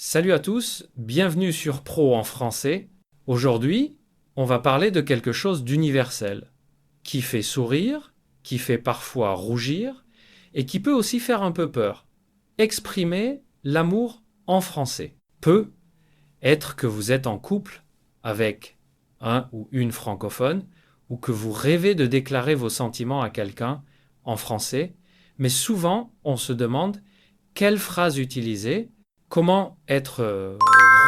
Salut à tous, bienvenue sur Pro en français. Aujourd'hui, on va parler de quelque chose d'universel, qui fait sourire, qui fait parfois rougir, et qui peut aussi faire un peu peur. Exprimer l'amour en français. Peut être que vous êtes en couple avec un ou une francophone, ou que vous rêvez de déclarer vos sentiments à quelqu'un en français, mais souvent on se demande quelle phrase utiliser, comment être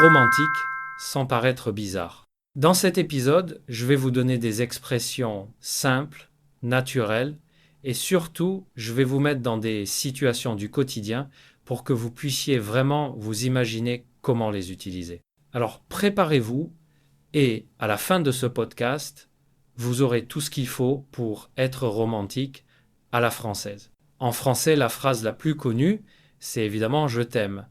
romantique sans paraître bizarre. Dans cet épisode, je vais vous donner des expressions simples, naturelles, et surtout, je vais vous mettre dans des situations du quotidien pour que vous puissiez vraiment vous imaginer comment les utiliser. Alors préparez-vous et à la fin de ce podcast, vous aurez tout ce qu'il faut pour être romantique à la française. En français, la phrase la plus connue, c'est évidemment je t'aime.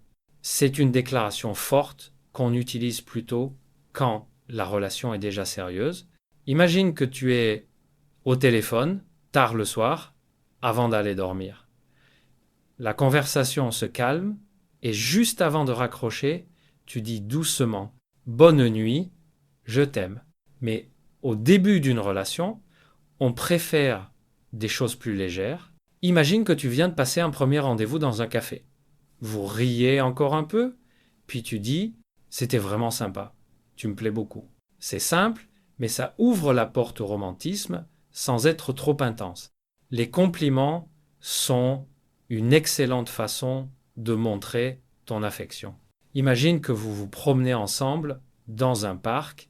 C'est une déclaration forte qu'on utilise plutôt quand la relation est déjà sérieuse. Imagine que tu es au téléphone, tard le soir, avant d'aller dormir. La conversation se calme et juste avant de raccrocher, tu dis doucement « Bonne nuit, je t'aime ». Mais au début d'une relation, on préfère des choses plus légères. Imagine que tu viens de passer un premier rendez-vous dans un café. Vous riez encore un peu, puis tu dis « C'était vraiment sympa, tu me plais beaucoup ». C'est simple, mais ça ouvre la porte au romantisme sans être trop intense. Les compliments sont une excellente façon de montrer ton affection. Imagine que vous vous promenez ensemble dans un parc,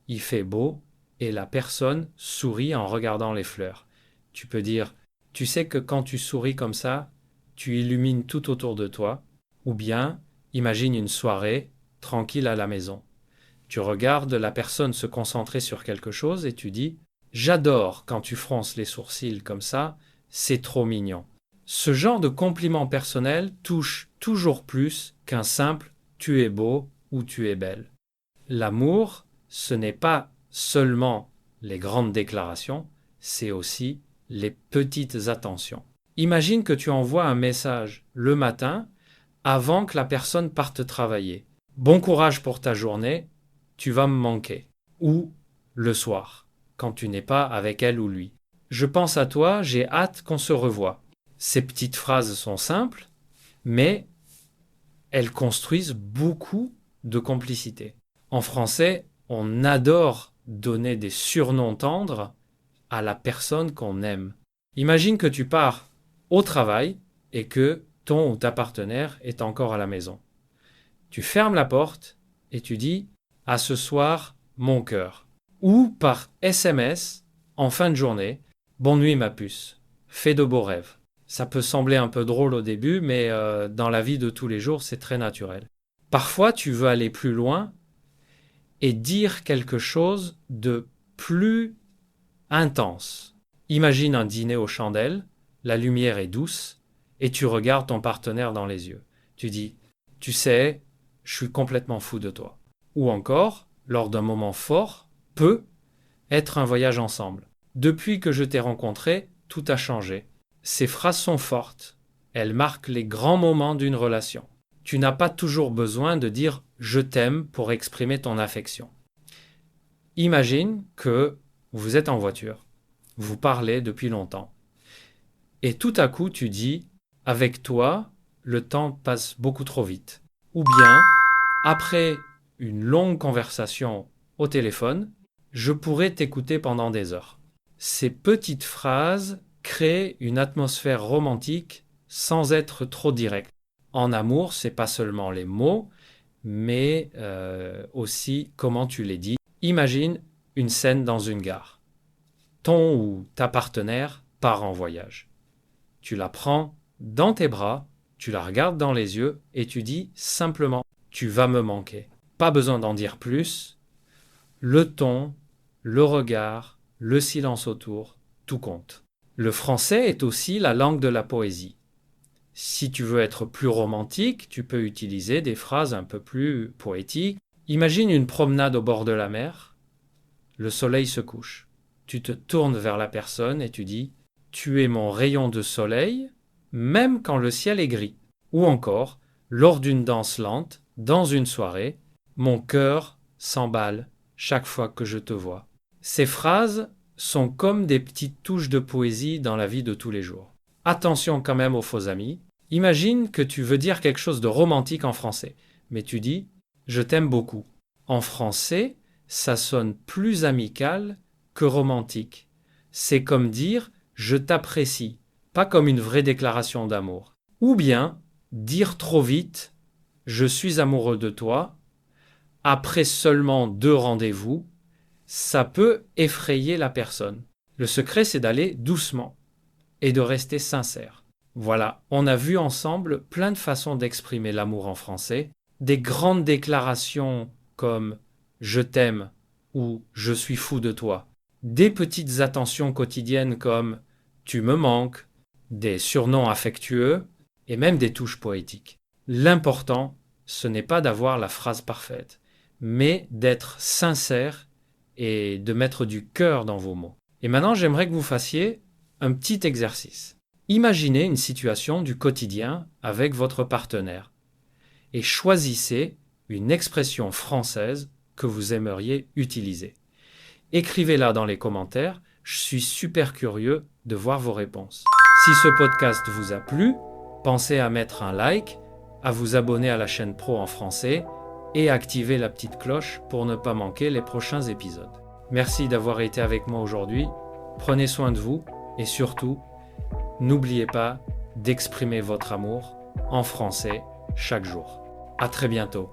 il fait beau et la personne sourit en regardant les fleurs. Tu peux dire « Tu sais que quand tu souris comme ça, tu illumines tout autour de toi ». Ou bien, imagine une soirée tranquille à la maison. Tu regardes la personne se concentrer sur quelque chose et tu dis « J'adore quand tu fronces les sourcils comme ça, c'est trop mignon ». Ce genre de compliment personnel touche toujours plus qu'un simple « tu es beau » ou « tu es belle ». L'amour, ce n'est pas seulement les grandes déclarations, c'est aussi les petites attentions. Imagine que tu envoies un message le matin avant que la personne parte travailler. Bon courage pour ta journée, tu vas me manquer. Ou le soir, quand tu n'es pas avec elle ou lui. Je pense à toi, j'ai hâte qu'on se revoie. Ces petites phrases sont simples, mais elles construisent beaucoup de complicité. En français, on adore donner des surnoms tendres à la personne qu'on aime. Imagine que tu pars au travail et que ton ou ta partenaire est encore à la maison. Tu fermes la porte et tu dis « À ce soir, mon cœur ». Ou par SMS, en fin de journée, « Bonne nuit ma puce, fais de beaux rêves ». Ça peut sembler un peu drôle au début, mais dans la vie de tous les jours, c'est très naturel. Parfois, tu veux aller plus loin et dire quelque chose de plus intense. Imagine un dîner aux chandelles, la lumière est douce, et tu regardes ton partenaire dans les yeux. Tu dis « Tu sais, je suis complètement fou de toi ». Ou encore, lors d'un moment fort, peut être un voyage ensemble. Depuis que je t'ai rencontré, tout a changé. Ces phrases sont fortes. Elles marquent les grands moments d'une relation. Tu n'as pas toujours besoin de dire « je t'aime » pour exprimer ton affection. Imagine que vous êtes en voiture, vous parlez depuis longtemps, et tout à coup tu dis « avec toi, le temps passe beaucoup trop vite ». Ou bien, après une longue conversation au téléphone, je pourrais t'écouter pendant des heures. Ces petites phrases créent une atmosphère romantique sans être trop directe. En amour, c'est pas seulement les mots, mais aussi comment tu les dis. Imagine une scène dans une gare. Ton ou ta partenaire part en voyage. Tu la prends dans tes bras, tu la regardes dans les yeux et tu dis simplement « tu vas me manquer ». Pas besoin d'en dire plus. Le ton, le regard, le silence autour, tout compte. Le français est aussi la langue de la poésie. Si tu veux être plus romantique, tu peux utiliser des phrases un peu plus poétiques. Imagine une promenade au bord de la mer. Le soleil se couche. Tu te tournes vers la personne et tu dis « Tu es mon rayon de soleil, même quand le ciel est gris ». Ou encore, lors d'une danse lente, dans une soirée, mon cœur s'emballe chaque fois que je te vois. Ces phrases sont comme des petites touches de poésie dans la vie de tous les jours. Attention quand même aux faux amis. Imagine que tu veux dire quelque chose de romantique en français, mais tu dis « je t'aime beaucoup ». En français, ça sonne plus amical que romantique. C'est comme dire « je t'apprécie », pas comme une vraie déclaration d'amour. Ou bien dire trop vite « je suis amoureux de toi » après seulement 2 rendez-vous, ça peut effrayer la personne. Le secret, c'est d'aller doucement et de rester sincère. Voilà, on a vu ensemble plein de façons d'exprimer l'amour en français. Des grandes déclarations comme « je t'aime » ou « je suis fou de toi ». Des petites attentions quotidiennes comme « tu me manques », des surnoms affectueux et même des touches poétiques. L'important, ce n'est pas d'avoir la phrase parfaite, mais d'être sincère et de mettre du cœur dans vos mots. Et maintenant, j'aimerais que vous fassiez un petit exercice. Imaginez une situation du quotidien avec votre partenaire et choisissez une expression française que vous aimeriez utiliser. Écrivez-la dans les commentaires, je suis super curieux de voir vos réponses. Si ce podcast vous a plu, pensez à mettre un like, à vous abonner à la chaîne Pro en français et activer la petite cloche pour ne pas manquer les prochains épisodes. Merci d'avoir été avec moi aujourd'hui, prenez soin de vous et surtout, n'oubliez pas d'exprimer votre amour en français chaque jour. À très bientôt.